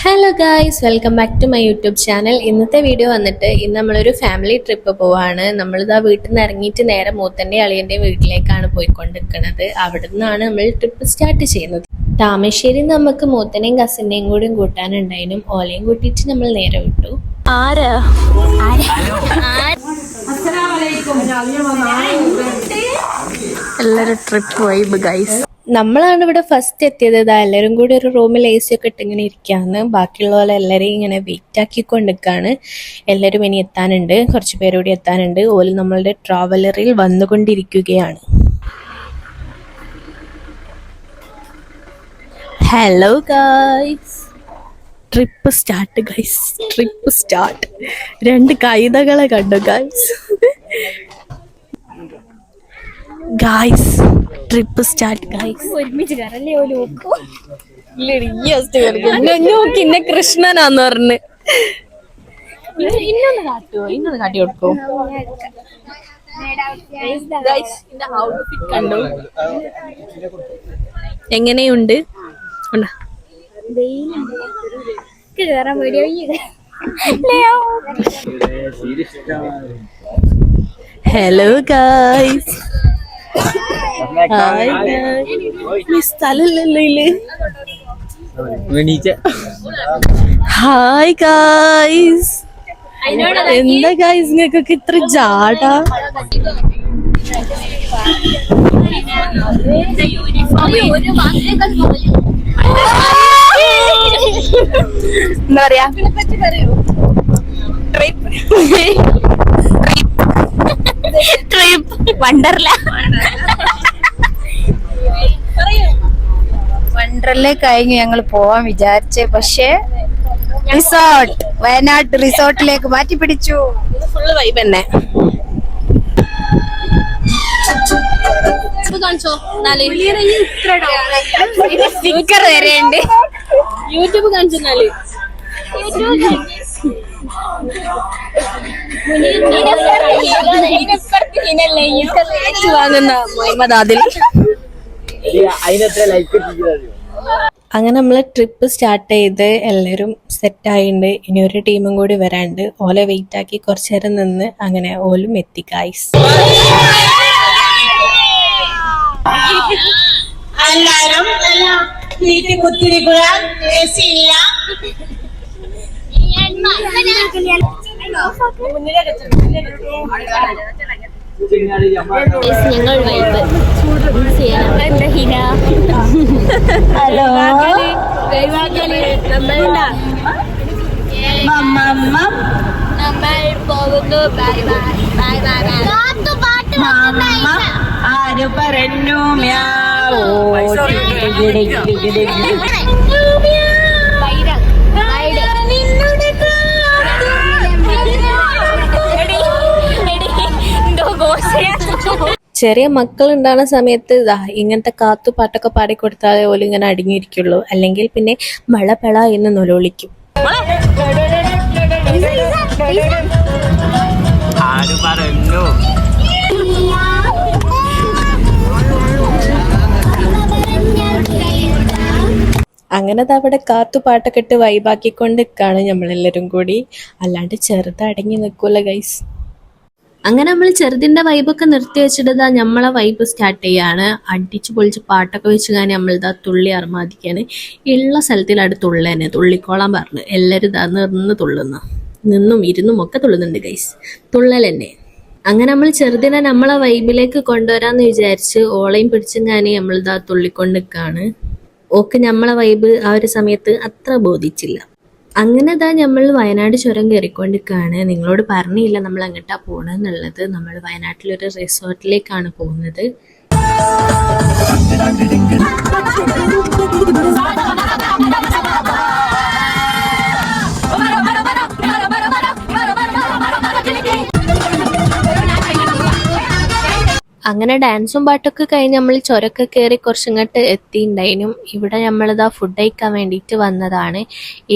Hello guys, welcome back to my YouTube channel. ഇന്നത്തെ video വന്നിട്ട് ഇന്ന് നമ്മളൊരു ഫാമിലി ട്രിപ്പ് പോവാണ്. നമ്മളിതാ വീട്ടിൽ നിന്ന് ഇറങ്ങിയിട്ട് നേരെ മൂത്തൻ്റെ അളിയൻ്റെയും വീട്ടിലേക്കാണ് പോയിക്കൊണ്ടിരിക്കുന്നത്. അവിടെ നിന്നാണ് നമ്മൾ ട്രിപ്പ് സ്റ്റാർട്ട് ചെയ്യുന്നത്. താമരശ്ശേരി നമുക്ക് മൂത്തനെയും കസിൻ്റെയും കൂടി കൂട്ടാനുണ്ടായിരുന്നു. ഓലയും കൂട്ടിയിട്ട് നമ്മൾ നേരെ വിട്ടു. എല്ലാവരും ട്രിപ്പ് വൈബ് ഗൈസ്. നമ്മളാണ് ഇവിടെ ഫസ്റ്റ് എത്തിയത്. എല്ലാവരും കൂടി ഒരു റൂമിൽ AC ഒക്കെ ഇട്ട് ഇങ്ങനെ ഇരിക്കുകയാണ്. ബാക്കിയുള്ള പോലെ എല്ലാവരെയും ഇങ്ങനെ വെയിറ്റ് ആക്കിക്കൊണ്ട് നിൽക്കുകയാണ്. എല്ലാവരും ഇനി എത്താനുണ്ട്, കുറച്ച് പേരോടി എത്താനുണ്ട്. ഓല് നമ്മളുടെ ട്രാവലറിൽ വന്നുകൊണ്ടിരിക്കുകയാണ്. Hello guys, trip start guys, trip start. 2 കൈതകളെ കണ്ടു guys. Guys trip start guys. ഒരുമിച്ച് നോക്കി ഇന്നെ കൃഷ്ണനാന്ന് പറഞ്ഞ് ഇന്നൊന്ന് കാട്ടി കൊടുക്കോ. കണ്ടു എങ്ങനെയുണ്ട്? Hello guys, hi guys. എന്താ ഗായ്സ് നിങ്ങൾക്കൊക്കെ ഇത്ര ജാടാ? എന്താ പറയാ, ട്രിപ്പ് വണ്ടർലേ കഴിഞ്ഞു ഞങ്ങൾ പോവാൻ വിചാരിച്ചേ, പക്ഷേ റിസോർട്ട് വയനാട് റിസോർട്ടിലേക്ക് മാറ്റി പിടിച്ചു. ഫുള്ള് വൈബ് തന്നെ. സ്റ്റിക്കർ വരെയുണ്ട്. യൂട്യൂബ് കാണിച്ചാല് വാങ്ങുന്ന മുഹമ്മദ് ആദിൽ. അങ്ങനെ നമ്മള് ട്രിപ്പ് സ്റ്റാർട്ട് ചെയ്ത് എല്ലാവരും സെറ്റായിട്ടുണ്ട്. ഇനി ഒരു ടീമും കൂടി വരാണ്ട്. ഓലെ വെയിറ്റ് ആക്കി കുറച്ചു നേരം നിന്ന് അങ്ങനെ ഓലും എത്തി ഗൈസ്. ഞങ്ങൾ വൈബ് ഹലോ നമ്മൾ പോകുന്നു. ആര് പറഞ്ഞു ചെറിയ മക്കൾ ഉണ്ടാകുന്ന സമയത്ത് ഇങ്ങനത്തെ കാത്തുപാട്ടൊക്കെ പാടിക്കൊടുത്താലേ പോലും ഇങ്ങനെ അടങ്ങിയിരിക്കുള്ളൂ. അല്ലെങ്കിൽ പിന്നെ മഴ പെള എന്ന് നൊലോളിക്കും. അങ്ങനെ അവിടെ കാത്തുപാട്ടൊക്കെ ഇട്ട് വൈബാക്കിക്കൊണ്ട് നിൽക്കുകയാണ് നമ്മളെല്ലാവരും കൂടി. അല്ലാണ്ട് ചെറുത് അടങ്ങി നിൽക്കൂല ഗൈസ്. അങ്ങനെ നമ്മൾ ചെറുതിൻ്റെ വൈബൊക്കെ നിർത്തി വെച്ചിട്ട് നമ്മളെ വൈബ് സ്റ്റാർട്ട് ചെയ്യാണ്. അടിച്ച് പൊളിച്ച് പാട്ടൊക്കെ വെച്ച് ഞാൻ നമ്മളിതാ തുള്ളി അർമാദിക്കാണ്. ഉള്ള സ്ഥലത്തിലാണ് തുള്ളേനെ തുള്ളിക്കോളാൻ പറഞ്ഞു. എല്ലാവരും നിന്ന് തുള്ളുന്നു, നിന്നും ഇരുന്നും ഒക്കെ തുള്ളുന്നുണ്ട് ഗൈസ്. തുള്ളൽ തന്നെ. അങ്ങനെ നമ്മൾ ചെറുതിനെ നമ്മളെ വൈബിലേക്ക് കൊണ്ടുവരാമെന്ന് വിചാരിച്ച് ഓളയും പിടിച്ചും ഞാൻ നമ്മളിതാ തുള്ളിക്കൊണ്ട് നിൽക്കുകയാണ്. ഓക്ക് നമ്മളെ വൈബ് ആ ഒരു സമയത്ത് അത്ര ബോധിച്ചില്ല. അങ്ങനെ നമ്മൾ വയനാട് ചുരം കയറിക്കൊണ്ടിരിക്കുകയാണ്. നിങ്ങളോട് പറഞ്ഞില്ല നമ്മൾ എങ്ങോട്ടാ പോകണമെന്നുള്ളത്. നമ്മൾ വയനാട്ടിലൊരു റിസോർട്ടിലേക്കാണ് പോകുന്നത്. അങ്ങനെ ഡാൻസും പാട്ടൊക്കെ കഴിഞ്ഞ് നമ്മൾ ചുരമൊക്കെ കയറി കുറച്ചിങ്ങോട്ട് എത്തിയിട്ടുണ്ടായിരുന്നു. ഇവിടെ നമ്മളിതാ ഫുഡ് കഴിക്കാൻ വേണ്ടിയിട്ട് വന്നതാണ്.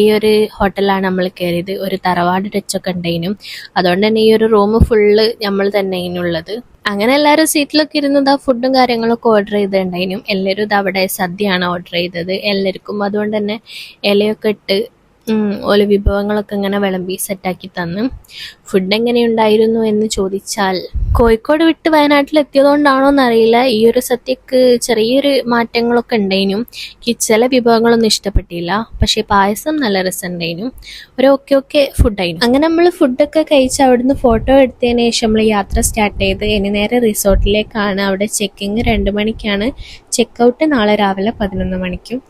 ഈ ഒരു ഹോട്ടലാണ് നമ്മൾ കയറിയത്. ഒരു തറവാട് ടച്ചൊക്കെ ഉണ്ടായിരുന്നു. അതുകൊണ്ട് തന്നെ ഈ ഒരു റൂം ഫുള്ള് നമ്മൾ തന്നെ ഉള്ളത്. അങ്ങനെ എല്ലാവരും സീറ്റിലൊക്കെ ഇരുന്ന് ഫുഡും കാര്യങ്ങളൊക്കെ ഓർഡർ ചെയ്തിട്ടുണ്ടായിരുന്നു. എല്ലാവരും അവിടെ സദ്യയാണ് ഓർഡർ ചെയ്തത് എല്ലാവർക്കും. അതുകൊണ്ട് തന്നെ ഇലയൊക്കെ ഇട്ട് ഓരോ വിഭവങ്ങളൊക്കെ ഇങ്ങനെ വിളമ്പി സെറ്റാക്കി തന്നു. ഫുഡ് എങ്ങനെയുണ്ടായിരുന്നു എന്ന് ചോദിച്ചാൽ, കോഴിക്കോട് വിട്ട് വയനാട്ടിൽ എത്തിയതുകൊണ്ടാണോ എന്നറിയില്ല, ഈ ഒരു സദ്യക്ക് ചെറിയൊരു മാറ്റങ്ങളൊക്കെ ഉണ്ടായിരുന്നു. എനിക്ക് ചില വിഭവങ്ങളൊന്നും ഇഷ്ടപ്പെട്ടില്ല, പക്ഷേ പായസം നല്ല രസമുണ്ടായിരുന്നു. ഒരു ഓക്കെ ഫുഡായിരുന്നു. അങ്ങനെ നമ്മൾ ഫുഡൊക്കെ കഴിച്ച് അവിടുന്ന് ഫോട്ടോ എടുത്തതിന് ശേഷം നമ്മൾ യാത്ര സ്റ്റാർട്ട് ചെയ്ത് ഇനി നേരെ റിസോർട്ടിലേക്കാണ്. അവിടെ ചെക്കിങ് 2 മണിക്കാണ്, ചെക്ക് നാളെ രാവിലെ 11 മണിക്കും.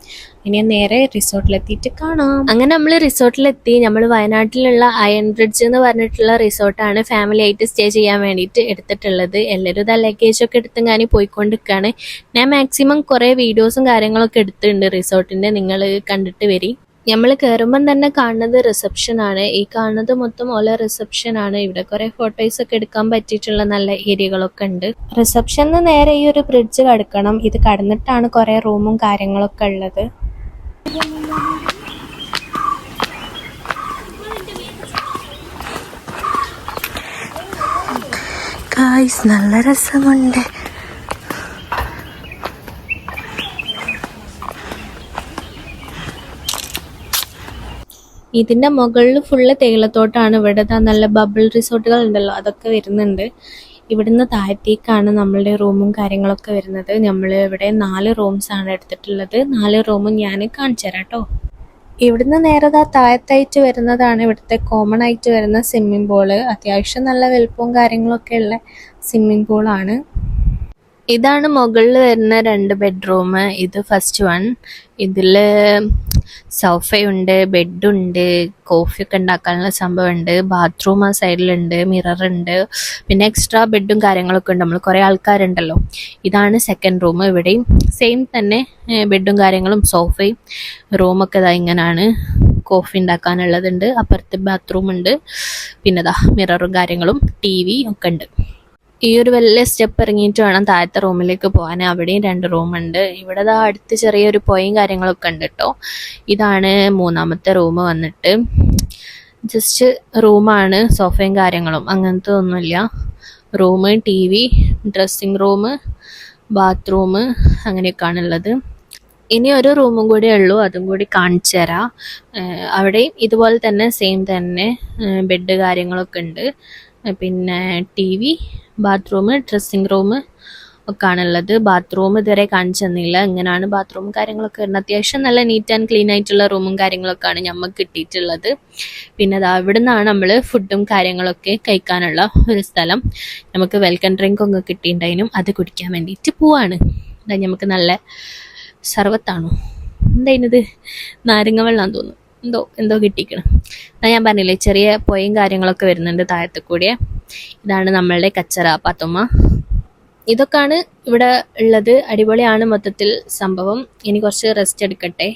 ഇനി നേരെ റിസോർട്ടിലെത്തിയിട്ട് കാണാം. അങ്ങനെ നമ്മൾ റിസോർട്ടിലെത്തി. നമ്മൾ വയനാട്ടിലുള്ള അയൺ ബ്രിഡ്ജ് എന്ന് പറഞ്ഞിട്ടുള്ള റിസോർട്ടാണ് ഫാമിലി ആയിട്ട് സ്റ്റേ ചെയ്യാൻ വേണ്ടിയിട്ട് എടുത്തിട്ടുള്ളത്. എല്ലാവരും ഇതാ ലഗേജൊക്കെ എടുത്ത് ഞാൻ പോയിക്കൊണ്ടിരിക്കുകയാണ്. ഞാൻ മാക്സിമം കുറേ വീഡിയോസും കാര്യങ്ങളൊക്കെ എടുത്തിട്ടുണ്ട് റിസോർട്ടിൻ്റെ, നിങ്ങൾ കണ്ടിട്ട് വരി. നമ്മൾ കയറുമ്പം തന്നെ കാണുന്നത് റിസപ്ഷനാണ്. ഈ കാണുന്നത് മൊത്തം ഓല റിസപ്ഷനാണ്. ഇവിടെ കുറേ ഫോട്ടോസൊക്കെ എടുക്കാൻ പറ്റിയിട്ടുള്ള നല്ല ഏരിയകളൊക്കെ ഉണ്ട്. റിസപ്ഷനിൽ നേരെ ഈ ഒരു ബ്രിഡ്ജ് കടക്കണം. ഇത് കടന്നിട്ടാണ് കുറേ റൂമും കാര്യങ്ങളൊക്കെ ഉള്ളത്. നല്ല രസമുണ്ട്. ഇതിൻ്റെ മുകളിൽ ഫുള്ള് തേയിലത്തോട്ടാണ്. ഇവിടെ നല്ല ബബിൾ റിസോർട്ടുകൾ ഉണ്ടല്ലോ, അതൊക്കെ വരുന്നുണ്ട്. ഇവിടുന്ന് താഴത്തേക്കാണ് നമ്മളുടെ റൂമും കാര്യങ്ങളൊക്കെ വരുന്നത്. നമ്മൾ ഇവിടെ 4 റൂംസാണ് എടുത്തിട്ടുള്ളത്. 4 റൂമും ഞാൻ കാണിച്ചു തരാം കേട്ടോ. ഇവിടുന്ന് നേരെ താഴത്തായിട്ട് വരുന്നതാണ് ഇവിടുത്തെ കോമൺ ആയിട്ട് വരുന്ന സ്വിമ്മിംഗ് പൂള്. അത്യാവശ്യം നല്ല വലുപ്പവും കാര്യങ്ങളൊക്കെ ഉള്ള സ്വിമ്മിംഗ് പൂളാണ്. ഇതാണ് മുകളിൽ വരുന്ന 2 ബെഡ്റൂം. ഇത് ഫസ്റ്റ് വൺ. ഇതിൽ സോഫയുണ്ട്, ബെഡുണ്ട്, കോഫിയൊക്കെ ഉണ്ടാക്കാനുള്ള സംഭവമുണ്ട്, ബാത്റൂം ആ സൈഡിലുണ്ട്, മിററുണ്ട്, പിന്നെ എക്സ്ട്രാ ബെഡും കാര്യങ്ങളൊക്കെ ഉണ്ട്. നമ്മൾ കുറേ ആൾക്കാരുണ്ടല്ലോ. ഇതാണ് സെക്കൻഡ് റൂം. ഇവിടെയും സെയിം തന്നെ ബെഡും കാര്യങ്ങളും സോഫയും റൂമൊക്കെ ഇതാ ഇങ്ങനെയാണ്. കോഫി ഉണ്ടാക്കാനുള്ളതുണ്ട്, അപ്പുറത്ത് ബാത്റൂം ഉണ്ട്, പിന്നെ മിററും കാര്യങ്ങളും TV ഒക്കെ ഉണ്ട്. ഈ ഒരു വലിയ സ്റ്റെപ്പ് ഇറങ്ങിയിട്ട് വേണം താഴത്തെ റൂമിലേക്ക് പോകാൻ. അവിടെയും 2 റൂമുണ്ട്. ഇവിടെ അടുത്ത് ചെറിയൊരു പുഴയും കാര്യങ്ങളൊക്കെ ഉണ്ട് കേട്ടോ. ഇതാണ് 3ാമത്തെ റൂം വന്നിട്ട്. ജസ്റ്റ് റൂമാണ്, സോഫയും കാര്യങ്ങളും അങ്ങനത്തെ ഒന്നുമില്ല. Room, TV, dressing room, bathroom അങ്ങനെയൊക്കെയാണ് ഉള്ളത്. ഇനി ഒരു റൂമും കൂടെ ഉള്ളൂ, അതും കൂടി കാണിച്ചു തരാം. അവിടെയും ഇതുപോലെ തന്നെ സെയിം തന്നെ ബെഡ് കാര്യങ്ങളൊക്കെ ഉണ്ട്, പിന്നെ TV, ബാത്റൂം, ഡ്രസ്സിങ് റൂം ഒക്കെ ആണുള്ളത്. ബാത്റൂം ഇതുവരെ കാണിച്ചു തന്നില്ല. ഇങ്ങനെയാണ് ബാത്റൂം കാര്യങ്ങളൊക്കെ വരുന്നത്. അത്യാവശ്യം നല്ല നീറ്റ് ആൻഡ് ക്ലീൻ ആയിട്ടുള്ള റൂമും കാര്യങ്ങളൊക്കെയാണ് നമുക്ക് കിട്ടിയിട്ടുള്ളത്. പിന്നെ ഇവിടെ നിന്നാണ് നമ്മൾ ഫുഡും കാര്യങ്ങളൊക്കെ കഴിക്കാനുള്ള ഒരു സ്ഥലം. നമുക്ക് വെൽക്കം ഡ്രിങ്ക് ഒക്കെ കിട്ടിയിട്ടുണ്ടായിരുന്നു, അത് കുടിക്കാൻ വേണ്ടിയിട്ട് പോവാണ്. നമുക്ക് നല്ല സർവത്താണോ എന്തായിരുന്നത്, നാരങ്ങ വെള്ളം തോന്നുന്നു, എന്തോ കിട്ടിക്കണം. ഞാൻ പറഞ്ഞില്ലേ ചെറിയ പുഴയും കാര്യങ്ങളൊക്കെ വരുന്നുണ്ട് താഴത്ത് കൂടിയ. ഇതാണ് നമ്മളുടെ കച്ചറ പാത്തുമ്മ. ഇതൊക്കെയാണ് ഇവിടെ ഉള്ളത്. അടിപൊളിയാണ് മൊത്തത്തിൽ സംഭവം. ഇനി കുറച്ച് റെസ്റ്റ് എടുക്കട്ടെ.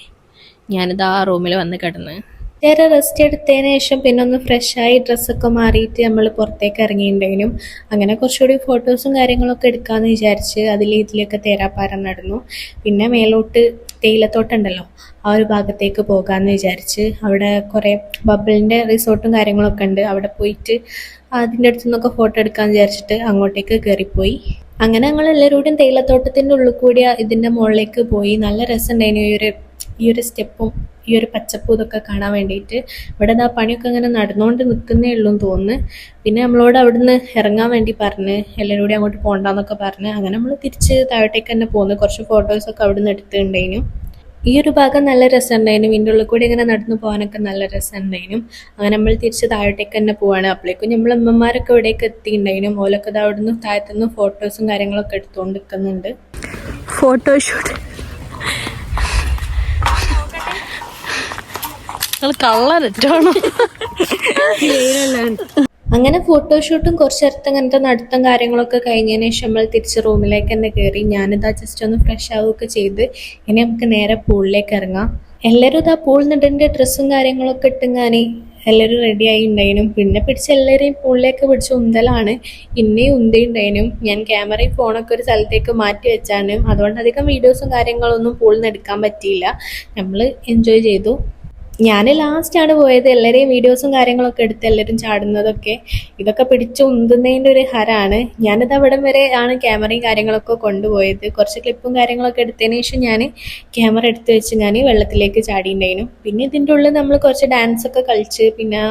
ഞാനിതാ റൂമിൽ വന്ന് കിടന്ന് നേരെ റെസ്റ്റ് എടുത്തതിന് ശേഷം പിന്നെ ഒന്ന് ഫ്രഷായി ഡ്രസ്സൊക്കെ മാറിയിട്ട് നമ്മൾ പുറത്തേക്ക് ഇറങ്ങിയിട്ടുണ്ടെങ്കിലും അങ്ങനെ കുറച്ചുകൂടി ഫോട്ടോസും കാര്യങ്ങളൊക്കെ എടുക്കാമെന്ന് വിചാരിച്ച് ഇതിലൊക്കെ തേരാപ്പാരം നടന്നു. പിന്നെ മേലോട്ട് തേയിലത്തോട്ടമുണ്ടല്ലോ, ആ ഒരു ഭാഗത്തേക്ക് പോകാമെന്ന് വിചാരിച്ച്. അവിടെ കുറേ ബബിളിൻ്റെ റിസോർട്ടും കാര്യങ്ങളൊക്കെ ഉണ്ട്. അവിടെ പോയിട്ട് അതിൻ്റെ അടുത്ത് നിന്നൊക്കെ ഫോട്ടോ എടുക്കാമെന്ന് വിചാരിച്ചിട്ട് അങ്ങോട്ടേക്ക് കയറിപ്പോയി. അങ്ങനെ ഞങ്ങൾ എല്ലാവരോടും തേയിലത്തോട്ടത്തിൻ്റെ ഉള്ളിൽ കൂടി ഇതിൻ്റെ മുകളിലേക്ക് പോയി. നല്ല രസമുണ്ടായിരുന്നു ഈ ഒരു സ്റ്റെപ്പും ഈ ഒരു പച്ചപ്പും ഇതൊക്കെ കാണാൻ വേണ്ടിയിട്ട്. ഇവിടെ പണിയൊക്കെ അങ്ങനെ നടന്നുകൊണ്ട് നിൽക്കുന്നേ ഉള്ളൂ എന്ന് തോന്നുന്നു. പിന്നെ നമ്മളോട് അവിടുന്ന് ഇറങ്ങാൻ വേണ്ടി പറഞ്ഞ് എല്ലാവരും കൂടി അങ്ങോട്ട് പോകണ്ടെന്നൊക്കെ പറഞ്ഞ് അങ്ങനെ നമ്മൾ തിരിച്ച് താഴോട്ടേക്ക് തന്നെ പോന്നു. കുറച്ച് ഫോട്ടോസൊക്കെ അവിടുന്ന് എടുത്തിട്ടുണ്ടായിരുന്നു. ഈ ഒരു ഭാഗം നല്ല രസമുണ്ടായിരുന്നു. ഇതിൻ്റെ ഉള്ളിൽ കൂടി ഇങ്ങനെ നടന്നു പോകാനൊക്കെ നല്ല രസമുണ്ടായിരുന്നു. അങ്ങനെ നമ്മൾ തിരിച്ച് താഴോട്ടേക്ക് തന്നെ പോവാണ്. അപ്പോഴേക്കും നമ്മൾ അമ്മമാരൊക്കെ ഇവിടേക്ക് എത്തിയിട്ടുണ്ടായിരുന്നു. ഓലൊക്കെ അവിടുന്ന് താഴത്തുനിന്ന് ഫോട്ടോസും കാര്യങ്ങളൊക്കെ എടുത്തുകൊണ്ട് നിൽക്കുന്നുണ്ട്. ഫോട്ടോഷൂട്ട് കള്ളരറ്റാണോ? അങ്ങനെ ഫോട്ടോഷൂട്ടും കുറച്ച് നേരത്തെ അങ്ങനത്തെ നടത്തം കാര്യങ്ങളൊക്കെ കഴിഞ്ഞതിന് ശേഷം നമ്മൾ തിരിച്ച് റൂമിലേക്ക് തന്നെ കയറി. ഞാനിതാ ജസ്റ്റ് ഒന്ന് ഫ്രഷ് ആവുകയൊക്കെ ചെയ്ത് ഇനി നമുക്ക് നേരെ പൂളിലേക്ക് ഇറങ്ങാം. എല്ലാവരും ഇതാ പൂളിൽ നിന്നിട്ട് ഡ്രസ്സും കാര്യങ്ങളൊക്കെ ഇട്ടുങ്ങാൻ എല്ലാവരും റെഡി ആയി ഉണ്ടായിരുന്നു. പിന്നെ പിടിച്ച് എല്ലാവരെയും പൂളിലേക്ക് പിടിച്ച് ഉന്തലാണ്. ഇന്നേയും ഉന്തയുണ്ടായിരുന്നു. ഞാൻ ക്യാമറയും ഫോണൊക്കെ ഒരു സ്ഥലത്തേക്ക് മാറ്റി വെച്ചാണ്. അതുകൊണ്ട് അധികം വീഡിയോസും കാര്യങ്ങളൊന്നും പൂളിൽ നിന്ന് എടുക്കാൻ പറ്റിയില്ല. നമ്മൾ എൻജോയ് ചെയ്തു. ഞാൻ ലാസ്റ്റാണ് പോയത്. എല്ലാവരെയും വീഡിയോസും കാര്യങ്ങളൊക്കെ എടുത്ത് എല്ലാവരും ചാടുന്നതൊക്കെ ഇതൊക്കെ പിടിച്ച് ഉന്തുന്നതിൻ്റെ ഒരു ഹരാണ്. ഞാനിത് അവിടം വരെ ആണ് ക്യാമറയും കാര്യങ്ങളൊക്കെ കൊണ്ടുപോയത്. കുറച്ച് ക്ലിപ്പും കാര്യങ്ങളൊക്കെ എടുത്തതിന് ശേഷം ഞാൻ ക്യാമറ എടുത്ത് വെച്ച് ഞാൻ വെള്ളത്തിലേക്ക് ചാടിയിട്ടുണ്ടായിരുന്നു. പിന്നെ ഇതിൻ്റെ ഉള്ളിൽ നമ്മൾ കുറച്ച് ഡാൻസൊക്കെ കളിച്ച് പിന്നെ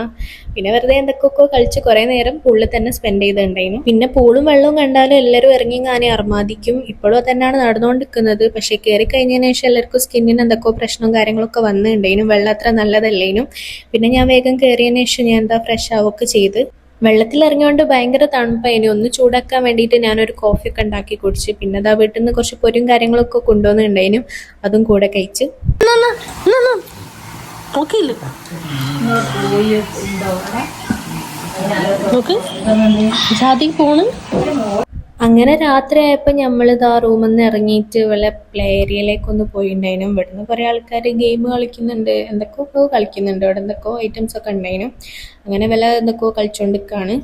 വെറുതെ എന്തൊക്കെയൊക്കെ കളിച്ച് കുറേ നേരം പൂളിൽ തന്നെ സ്പെൻഡ് ചെയ്തിട്ടുണ്ടായിരുന്നു. പിന്നെ പൂളും വെള്ളവും കണ്ടാലും എല്ലാവരും ഇറങ്ങി ഞാൻ അർമാദിക്കും. ഇപ്പോഴും തന്നെയാണ് നടന്നുകൊണ്ടിരിക്കുന്നത്. പക്ഷേ കയറി കഴിഞ്ഞതിന് ശേഷം എല്ലാവർക്കും സ്കിന്നിന് എന്തൊക്കെയോ പ്രശ്നവും കാര്യങ്ങളൊക്കെ വന്നിട്ടുണ്ടായിരുന്നു. വെള്ളം അത്ര നല്ലതല്ലേനും. പിന്നെ ഞാൻ വേഗം കയറിയതിന് ശേഷം ഞാൻ ഫ്രഷ് ആവുകയൊക്കെ ചെയ്ത് വെള്ളത്തിൽ ഇറങ്ങിയോണ്ട് ഭയങ്കര തണുപ്പായിന്. ഒന്ന് ചൂടാക്കാൻ വേണ്ടിയിട്ട് ഞാനൊരു കോഫിയൊക്കെ ഉണ്ടാക്കി കുടിച്ച്. പിന്നെ വീട്ടിൽ നിന്ന് കുറച്ച് പൊരിയും കാര്യങ്ങളൊക്കെ കൊണ്ടുവന്നിട്ടുണ്ടായിരുന്നു. അതും കൂടെ കഴിച്ച് അങ്ങനെ രാത്രി ആയപ്പോൾ നമ്മളിത് ആ റൂമിൽ നിന്ന് ഇറങ്ങിയിട്ട് വല്ല പ്ലേ ഏരിയയിലേക്കൊന്ന് പോയിട്ടുണ്ടായിരുന്നു. ഇവിടുന്ന് കുറേ ആൾക്കാർ ഗെയിം കളിക്കുന്നുണ്ട്, എന്തൊക്കെയോ കളിക്കുന്നുണ്ട്. ഇവിടെ എന്തൊക്കെയോ ഐറ്റംസ് ഒക്കെ ഉണ്ടായിരുന്നു. അങ്ങനെ വല്ല എന്തൊക്കെയോ കളിച്ചുകൊണ്ടിരിക്കുകയാണ്.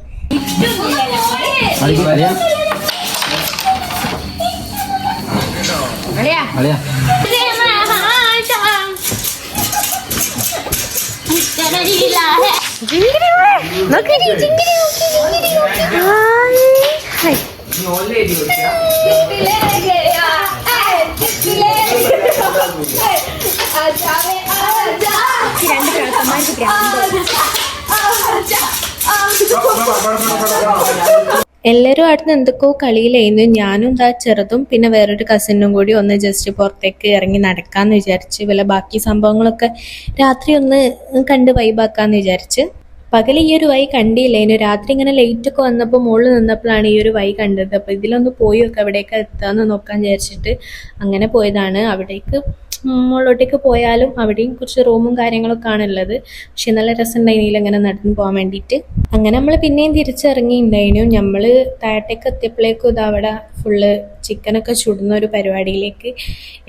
എല്ലാവരും അടുത്ത് എന്തൊക്കെയോ കളിയിലായിരുന്നു. ഞാനും ചെറുതും പിന്നെ വേറൊരു കസിനും കൂടി ഒന്ന് ജസ്റ്റ് പുറത്തേക്ക് ഇറങ്ങി നടക്കാമെന്ന് വിചാരിച്ച് വല്ല ബാക്കി സംഭവങ്ങളൊക്കെ രാത്രി ഒന്ന് കണ്ട് വൈബാക്കാമെന്ന് വിചാരിച്ച്. പകൽ ഈ ഒരു വഴി കണ്ടില്ലേനു. രാത്രി ഇങ്ങനെ ലൈറ്റൊക്കെ വന്നപ്പോൾ മുകളിൽ നിന്നപ്പോഴാണ് ഈ ഒരു വഴി കണ്ടത്. അപ്പോൾ ഇതിലൊന്ന് പോയി ഒക്കെ എവിടേക്ക് എത്താമെന്ന് നോക്കാൻ വിചാരിച്ചിട്ട് അങ്ങനെ പോയതാണ്. അവിടേക്ക് മുകളിലോട്ടേക്ക് പോയാലും അവിടെയും കുറച്ച് റൂമും കാര്യങ്ങളൊക്കെ ആണുള്ളത്. പക്ഷെ നല്ല രസമുണ്ടായിരുന്നു അങ്ങനെ നടന്നു പോകാൻ വേണ്ടിയിട്ട്. അങ്ങനെ നമ്മൾ പിന്നെയും തിരിച്ചിറങ്ങിയിട്ടുണ്ടായിരുന്നു. നമ്മൾ താഴത്തേക്ക് എത്തിയപ്പോഴേക്കും ഇത് അവിടെ ഫുള്ള് ചിക്കനൊക്കെ ചുടുന്ന ഒരു പരിപാടിയിലേക്ക്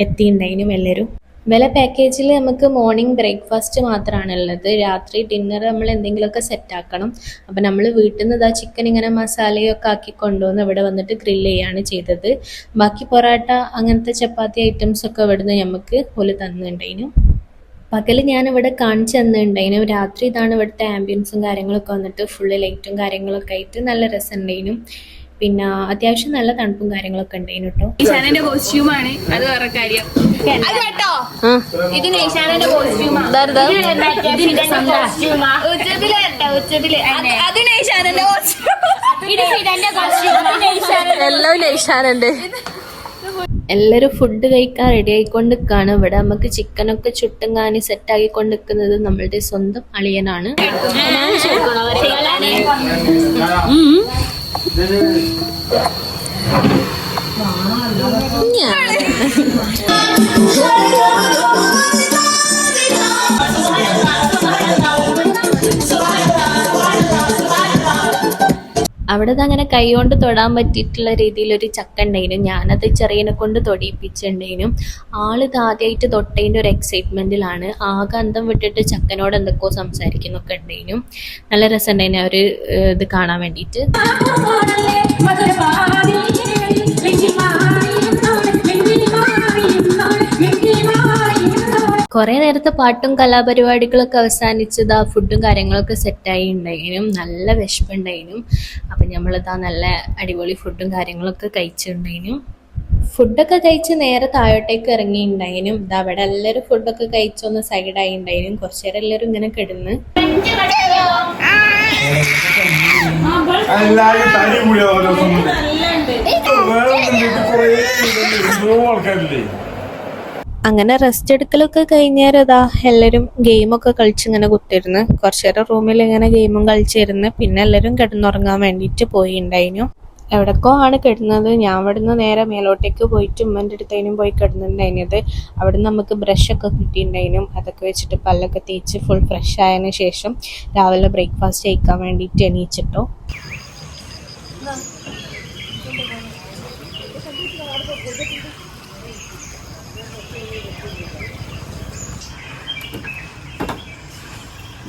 എത്തിയിട്ടുണ്ടായിരുന്നു എല്ലാവരും. വില പാക്കേജിൽ നമുക്ക് മോർണിംഗ് ബ്രേക്ക്ഫാസ്റ്റ് മാത്രമാണുള്ളത്. രാത്രി ഡിന്നർ നമ്മൾ എന്തെങ്കിലുമൊക്കെ സെറ്റാക്കണം. അപ്പം നമ്മൾ വീട്ടിൽ നിന്ന് ചിക്കൻ ഇങ്ങനെ മസാലയൊക്കെ ആക്കി കൊണ്ടുവന്ന് ഇവിടെ വന്നിട്ട് ഗ്രില്ല് ചെയ്യുകയാണ് ചെയ്തത്. ബാക്കി പൊറാട്ട അങ്ങനത്തെ ചപ്പാത്തി ഐറ്റംസൊക്കെ ഇവിടുന്ന് നമുക്ക് പോലെ തന്നിട്ടുണ്ടായിരുന്നു. പകൽ ഞാനിവിടെ കാണിച്ചു തന്നിട്ടുണ്ടായിരുന്നു. രാത്രി ഇതാണ് ഇവിടുത്തെ ആംബിയൻസും കാര്യങ്ങളൊക്കെ വന്നിട്ട് ഫുള്ള് ലൈറ്റും കാര്യങ്ങളൊക്കെ ആയിട്ട് നല്ല രസമുണ്ടായിരുന്നു. പിന്നെ അത്യാവശ്യം നല്ല തണുപ്പും കാര്യങ്ങളൊക്കെ ഉണ്ടായിരുന്നു കേട്ടോ. ഈശാനന്റെ കോസ്റ്റ്യൂമാണ് അത് വേറെ കാര്യം. ഇത് ഈശാനന്റെ കോസ്റ്റ്യൂമാണ്. എല്ലാവരും ഫുഡ് കഴിക്കാൻ റെഡി ആയിക്കൊണ്ടിരിക്കുകയാണ്. ഇവിടെ നമുക്ക് ചിക്കനൊക്കെ ചുട്ടുങ്ങാനി സെറ്റാക്കിക്കൊണ്ട് നിൽക്കുന്നത് നമ്മളുടെ സ്വന്തം അളിയനാണ്. അവിടെ അങ്ങനെ കൈകൊണ്ട് തൊടാൻ പറ്റിയിട്ടുള്ള രീതിയിലൊരു ചക്ക ഉണ്ടായിരുന്നു. ഞാനത് ചെറിയനെ കൊണ്ട് തൊടിയിപ്പിച്ചിട്ടുണ്ടായിരുന്നു. ആളിത് ആദ്യമായിട്ട് തൊട്ടതിൻ്റെ ഒരു എക്സൈറ്റ്മെൻറ്റിലാണ്. ആകെ അന്തം വിട്ടിട്ട് ചക്കനോട് എന്തൊക്കെയോ സംസാരിക്കുന്നൊക്കെ ഉണ്ടായിരുന്നു. നല്ല രസമുണ്ടായിരുന്നു അവർ ഇത് കാണാൻ വേണ്ടിയിട്ട്. കുറേ നേരത്തെ പാട്ടും കലാപരിപാടികളൊക്കെ അവസാനിച്ചത് ആ ഫുഡും കാര്യങ്ങളൊക്കെ സെറ്റായി ഉണ്ടായിരുന്നു. നല്ല വിശപ്പുണ്ടായിരുന്നു. അപ്പം നമ്മളിതാ നല്ല അടിപൊളി ഫുഡും കാര്യങ്ങളൊക്കെ കഴിച്ചിട്ടുണ്ടായിരുന്നു. ഫുഡൊക്കെ കഴിച്ച് നേരെ താഴോട്ടേക്ക് ഇറങ്ങിയിട്ടുണ്ടായിരുന്നു. ഇതാ അവിടെ എല്ലാവരും ഫുഡൊക്കെ കഴിച്ചൊന്ന് സൈഡായി ഉണ്ടായിരുന്നു. കുറച്ചു നേരം എല്ലാവരും ഇങ്ങനെ കിടന്ന് അങ്ങനെ റെസ്റ്റ് എടുക്കലൊക്കെ കഴിഞ്ഞേരതാ എല്ലാവരും ഗെയിമൊക്കെ കളിച്ച് ഇങ്ങനെ കുത്തിരുന്ന് കുറച്ചു നേരം റൂമിൽ ഇങ്ങനെ ഗെയിമും കളിച്ചിരുന്ന് പിന്നെ എല്ലാവരും കിടന്നുറങ്ങാൻ വേണ്ടിയിട്ട് പോയിണ്ടായിരുന്നു. എവിടേക്കോ ആണ് കിടന്നത്. ഞാൻ അവിടുന്ന് നേരെ മേലോട്ടേക്ക് പോയിട്ട് ഉമ്മൻ്റെ അടുത്തേനും പോയി കിടന്നിട്ടുണ്ടായിരുന്നത്. അവിടെ നമുക്ക് ബ്രഷൊക്കെ കിട്ടിയിട്ടുണ്ടായിരുന്നു. അതൊക്കെ വെച്ചിട്ട് പല്ലൊക്കെ തേച്ച് ഫുൾ ഫ്രഷ് ആയതിനു ശേഷം രാവിലെ ബ്രേക്ക്ഫാസ്റ്റ് കഴിക്കാൻ വേണ്ടിയിട്ട് എണീച്ചിട്ടോ.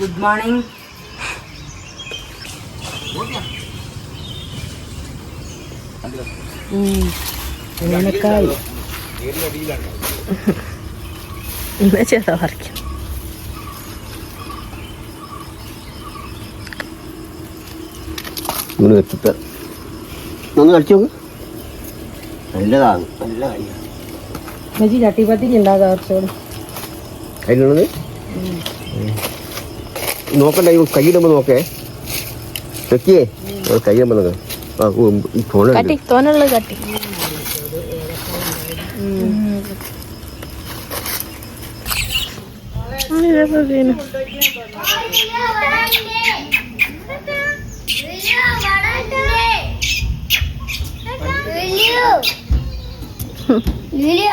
Good morning. ചെറുതാ പറിക്കും. ഇങ്ങനെ വെച്ചിട്ട് ഒന്ന് കളിച്ചു നോക്ക്. നല്ലതാണ്, നല്ല ചേച്ചി ചട്ടിപ്പത്തിരി ഉണ്ടാകാം കുറച്ചുകൂടി. കയ്യിലുള്ളത് നോക്കണ്ട, കയ്യിടുമ്പോൾ നോക്കേ വെക്കിയേ കയ്യിടുമ്പോൾ നോക്കേ. ഈ ഫോൺ കട്ടി തോനുള്ളത് കട്ടി.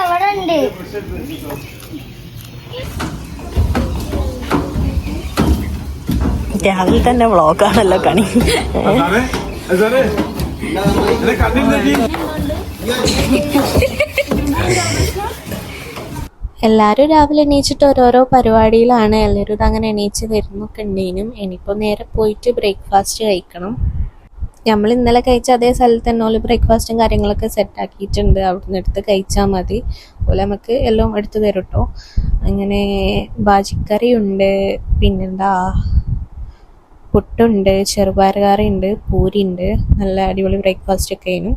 അവിടെ ഉണ്ട്. രാവിലെ തന്നെ വ്ളോഗാണല്ലോ കണി. എല്ലാവരും രാവിലെ എണീച്ചിട്ട് ഓരോരോ പരിപാടിയിലാണ്. എല്ലാവരും ഇതങ്ങനെ എണീച്ച് വരുന്നൊക്കെ ഉണ്ടേനും. ഇനിയിപ്പോൾ നേരെ പോയിട്ട് ബ്രേക്ക്ഫാസ്റ്റ് കഴിക്കണം. നമ്മൾ ഇന്നലെ കഴിച്ച അതേ സ്ഥലത്ത് തന്നെ ഓല് ബ്രേക്ക്ഫാസ്റ്റും കാര്യങ്ങളൊക്കെ സെറ്റ് ആക്കിയിട്ടുണ്ട്. അവിടുന്ന് എടുത്ത് കഴിച്ചാൽ മതി. അതുപോലെ നമുക്ക് എല്ലാം എടുത്ത് തരും കേട്ടോ. അങ്ങനെ ബാജിക്കറി ഉണ്ട്, പിന്നെന്താ പുട്ടുണ്ട്, ചെറുപയർ കറി ഉണ്ട്, പൂരി ഉണ്ട്. നല്ല അടിപൊളി ബ്രേക്ക്ഫാസ്റ്റ് ഒക്കെ ആയിരുന്നു.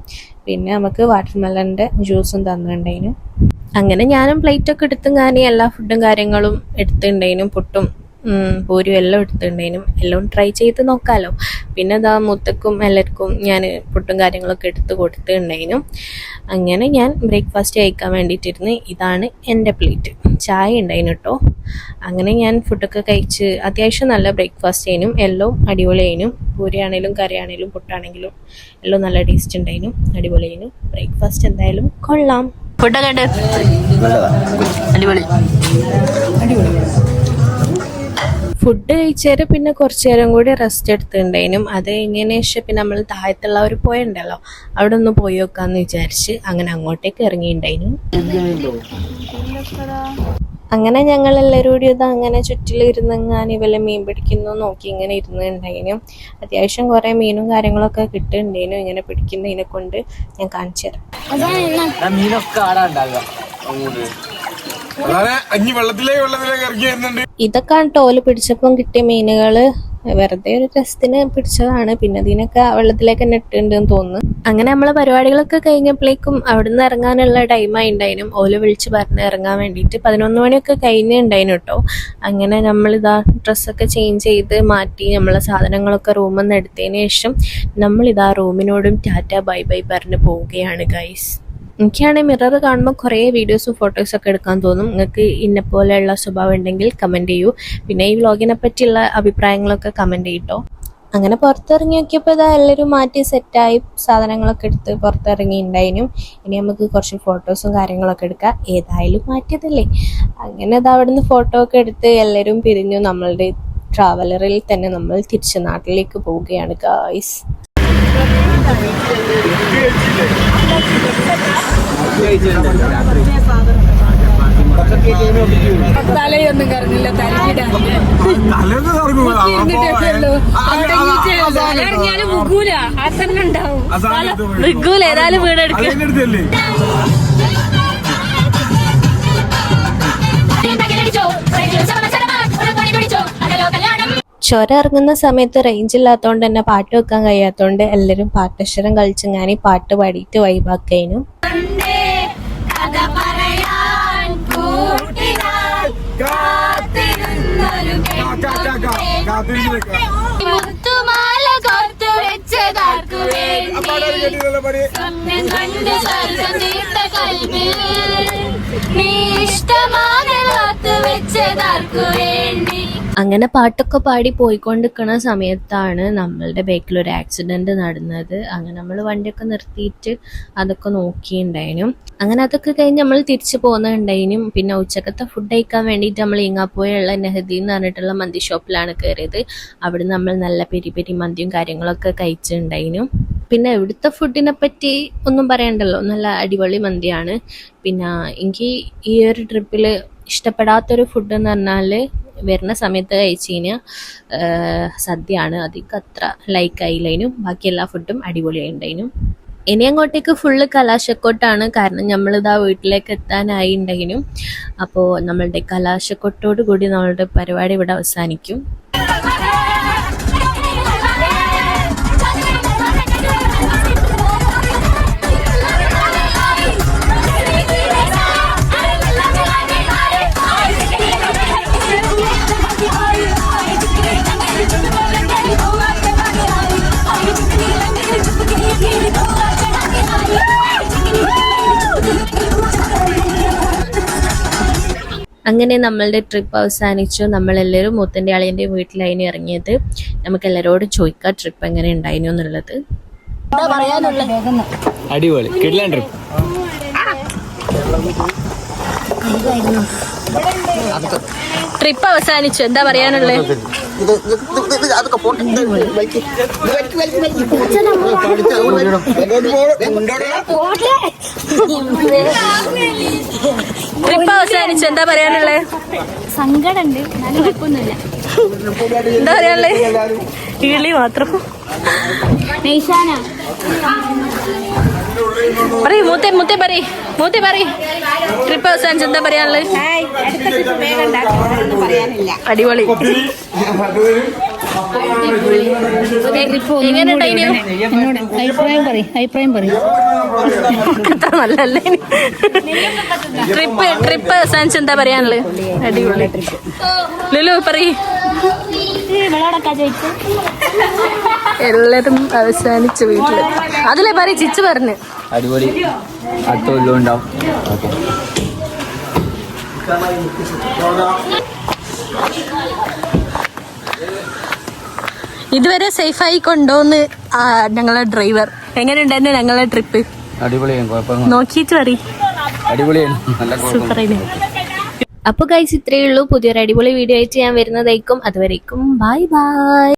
പിന്നെ നമുക്ക് വാട്ടർമെലൻ്റെ ജ്യൂസും തന്നിട്ടുണ്ടായിരുന്നു. അങ്ങനെ ഞാനും പ്ലേറ്റൊക്കെ എടുത്തും എല്ലാ ഫുഡും കാര്യങ്ങളും എടുത്തിട്ടുണ്ടായിരുന്നു. പുട്ടും പൂരിയും എല്ലാം എടുത്തിട്ടുണ്ടായിരുന്നു. എല്ലാം ട്രൈ ചെയ്ത് നോക്കാമല്ലോ. പിന്നെ അതാ മുത്തക്കും എല്ലാവർക്കും ഞാൻ പുട്ടും കാര്യങ്ങളൊക്കെ എടുത്ത് കൊടുത്തിട്ടുണ്ടായിരുന്നു. അങ്ങനെ ഞാൻ ബ്രേക്ക്ഫാസ്റ്റ് കഴിക്കാൻ വേണ്ടിയിട്ടിരുന്ന് ഇതാണ് എൻ്റെ പ്ലേറ്റ്. ചായ ഉണ്ടായിരുന്നു കേട്ടോ. അങ്ങനെ ഞാൻ ഫുഡൊക്കെ കഴിച്ച് അത്യാവശ്യം നല്ല ബ്രേക്ക്ഫാസ്റ്റ് ആയിരുന്നു. എല്ലാം അടിപൊളിയായിരുന്നു. പൂരിയാണേലും കറിയാണേലും പുട്ടാണെങ്കിലും എല്ലാം നല്ല ടേസ്റ്റ് ഉണ്ടായിരുന്നു. അടിപൊളിയായിരുന്നു. ബ്രേക്ക്ഫാസ്റ്റ് എന്തായാലും കൊള്ളാം. ഫുഡൊക്കെ ഉണ്ട്, അടിപൊളി. ഫുഡ് കഴിച്ചേരം പിന്നെ കുറച്ചു നേരം കൂടി റെസ്റ്റ് എടുത്തിട്ടുണ്ടായിരുന്നു. അത് കഴിഞ്ഞതിന് ശേഷം പിന്നെ നമ്മൾ താഴത്തുള്ള ഒരു പോയുണ്ടല്ലോ, അവിടെ ഒന്ന് പോയി നോക്കാന്ന് വിചാരിച്ച് അങ്ങനെ അങ്ങോട്ടേക്ക് ഇറങ്ങിയിട്ടുണ്ടായിരുന്നു. അങ്ങനെ ഞങ്ങൾ എല്ലാവരും കൂടി ഇത് അങ്ങനെ ചുറ്റിലിരുന്നെങ്ങാൻ വല്ല മീൻ പിടിക്കുന്നു നോക്കി ഇങ്ങനെ ഇരുന്നുണ്ടായിരുന്നു. അത്യാവശ്യം കുറേ മീനും കാര്യങ്ങളൊക്കെ കിട്ടുന്നുണ്ടായിരുന്നു. ഇങ്ങനെ പിടിക്കുന്നതിനെ കൊണ്ട് ഞാൻ കാണിച്ചു തരാം. ഇതൊക്കെ ടോല് പിടിച്ചപ്പം കിട്ടിയ മീനുകള് വെറുതെ ഒരു രസത്തിന് പിടിച്ചതാണ്. പിന്നെ ഇതിനൊക്കെ വെള്ളത്തിലേക്ക് തന്നെ ഇട്ടുണ്ടെന്ന് തോന്നുന്നു. അങ്ങനെ നമ്മളെ പരിപാടികളൊക്കെ കഴിഞ്ഞപ്പോഴേക്കും അവിടുന്ന് ഇറങ്ങാനുള്ള ടൈമായി ഉണ്ടായിരുന്നു. ഓല് വിളിച്ച് പറഞ്ഞ് ഇറങ്ങാൻ വേണ്ടിയിട്ട് 11 മണിയൊക്കെ കഴിഞ്ഞുണ്ടായിരുന്നു കേട്ടോ. അങ്ങനെ നമ്മളിതാ ഡ്രസ്സൊക്കെ ചേഞ്ച് ചെയ്ത് മാറ്റി നമ്മളെ സാധനങ്ങളൊക്കെ റൂമിൽ നിന്ന് എടുത്തതിന് ശേഷം നമ്മളിതാ റൂമിനോടും ടാറ്റ ബൈ ബൈ പറഞ്ഞ് പോവുകയാണ് ഗൈസ്. എനിക്കാണെങ്കിൽ മിറർ കാണുമ്പോൾ കുറേ വീഡിയോസും ഫോട്ടോസൊക്കെ എടുക്കാൻ തോന്നും. നിങ്ങൾക്ക് ഇന്നെപ്പോലെയുള്ള സ്വഭാവം ഉണ്ടെങ്കിൽ കമൻറ്റ് ചെയ്യൂ. പിന്നെ ഈ വ്ളോഗിനെ പറ്റിയുള്ള അഭിപ്രായങ്ങളൊക്കെ കമൻറ്റ് ചെയ്യട്ടോ. അങ്ങനെ പുറത്തിറങ്ങി നോക്കിയപ്പോൾ ഇതാ എല്ലാവരും മാറ്റി സെറ്റായി സാധനങ്ങളൊക്കെ എടുത്ത് പുറത്തിറങ്ങിയിട്ടുണ്ടായിരുന്നു. ഇനി നമുക്ക് കുറച്ച് ഫോട്ടോസും കാര്യങ്ങളൊക്കെ എടുക്കാം. ഏതായാലും മാറ്റിയതല്ലേ. അങ്ങനെ ഇതാ അവിടുന്ന് ഫോട്ടോ ഒക്കെ എടുത്ത് എല്ലാവരും പിരിഞ്ഞു. നമ്മളുടെ ട്രാവലറിൽ തന്നെ നമ്മൾ തിരിച്ച് നാട്ടിലേക്ക് പോവുകയാണ് ഗായ്സ്. തലയൊന്നും കറങ്ങില്ല, ഏതായാലും വീടെടുക്കല്ലേ. ചുരം ഇറങ്ങുന്ന സമയത്ത് റേഞ്ച് ഇല്ലാത്തതുകൊണ്ട് തന്നെ പാട്ട് വെക്കാൻ കഴിയാത്തതുകൊണ്ട് എല്ലാവരും പാട്ടക്ഷരം കളിച്ച് ഞാൻ ഈ പാട്ട് പാടിയിട്ട് വൈബാക്കേനും. അങ്ങനെ പാട്ടൊക്കെ പാടി പോയിക്കൊണ്ടിരിക്കുന്ന സമയത്താണ് നമ്മളുടെ ബൈക്കിൽ ഒരു ആക്സിഡന്റ് നടന്നത്. അങ്ങനെ നമ്മൾ വണ്ടിയൊക്കെ നിർത്തിയിട്ട് അതൊക്കെ നോക്കിയിട്ടുണ്ടായിരുന്നു. അങ്ങനെ അതൊക്കെ കഴിഞ്ഞ് നമ്മൾ തിരിച്ചു പോകുന്നുണ്ടായിരുന്നു. പിന്നെ ഉച്ചക്കത്തെ ഫുഡ് കഴിക്കാൻ വേണ്ടിയിട്ട് നമ്മൾ ഈങ്ങാപ്പുഴയുള്ള നെഹദി എന്ന് പറഞ്ഞിട്ടുള്ള മന്തി ഷോപ്പിലാണ് കയറിയത്. അവിടെ നമ്മൾ നല്ല പെരി പെരി മന്തിയും കാര്യങ്ങളൊക്കെ കഴിച്ചിട്ടുണ്ടായിരുന്നു. പിന്നെ ഇവിടുത്തെ ഫുഡിനെ പറ്റി ഒന്നും പറയണ്ടല്ലോ, നല്ല അടിപൊളി മന്തിയാണ്. പിന്നെ എനിക്ക് ഈ ഒരു ട്രിപ്പിൽ ഇഷ്ടപ്പെടാത്തൊരു ഫുഡ് എന്ന് പറഞ്ഞാൽ വരുന്ന സമയത്ത് കഴിച്ചതിന് സദ്യയാണ്. അധികം അത്ര ലൈക്ക് ആയില്ലേനും. ബാക്കി എല്ലാ ഫുഡും അടിപൊളിയായിട്ടുണ്ടായിരുന്നു. ഇനി അങ്ങോട്ടേക്ക് ഫുള്ള് കലാശക്കൊട്ടാണ്. കാരണം നമ്മളിതാ വീട്ടിലേക്ക് എത്താനായി ഉണ്ടായിരുന്നു. അപ്പോൾ നമ്മളുടെ കലാശക്കൊട്ടോട് കൂടി നമ്മളുടെ പരിപാടി ഇവിടെ അവസാനിക്കും. അങ്ങനെ നമ്മളുടെ ട്രിപ്പ് അവസാനിച്ചു. നമ്മളെല്ലാവരും മൂത്തൻ്റെ അളിയൻ്റെ വീട്ടിലായിരുന്നു ഇറങ്ങിയത്. നമുക്ക് എല്ലാവരോടും ചോദിക്കാം ട്രിപ്പ് എങ്ങനെ ഉണ്ടായിരുന്നു എന്നുള്ളത്. അടിപൊളി കിടിലൻ ട്രിപ്പ്. ട്രിപ്പ് അവസാനിച്ചു, എന്താ പറയാനുള്ളത്? ട്രിപ്പ് അവസാനിച്ചു, എന്താ പറയാനുള്ളത്? സങ്കടമുണ്ട്, നല്ല കുഴപ്പമൊന്നുമില്ല. എന്താ പറയാനുള്ളത്? കിളി മാത്രം നൈഷാന പറയൂ, മൂത്തേ പറയ്. ട്രിപ്പ് അവസാനിച്ചു, എന്താ പറയാനുള്ളത്? അടിപൊളി. എങ്ങനെ ഉണ്ടായിരുന്നു? അഭിപ്രായം പറയും. അത്ര നല്ലല്ലേ ട്രിപ്പ് അവസാനിച്ചു, എന്താ പറയാനുള്ളത്? അടിപൊളി. ലുലു പറയ്. എല്ലാരും അവസാനിച്ചു വീട്ടില്. അതിലെ പറയും, ചിച്ചു പറഞ്ഞു. അടിപൊളി. അടുത്ത കൊല്ലം ഉണ്ടാവും. ഇതുവരെ സേഫായി കൊണ്ടോന്ന് ഞങ്ങളെ ഡ്രൈവർ. എങ്ങനെയുണ്ടായിരുന്നു ഞങ്ങളെ ട്രിപ്പ്? അടിപൊളിയാണ്, കുഴപ്പമൊന്നും നോക്കിയിട്ട് പറയും. അടിപൊളിയാണ്, നല്ല സൂപ്പറായിരുന്നു. അപ്പൊ ഗൈസ് ഇത്രയേ ഉള്ളൂ. പുതിയൊരു അടിപൊളി വീഡിയോ ആയിട്ട് ഞാൻ വരുന്നതായിരിക്കും. അതുവരേക്കും ബൈ ബൈ.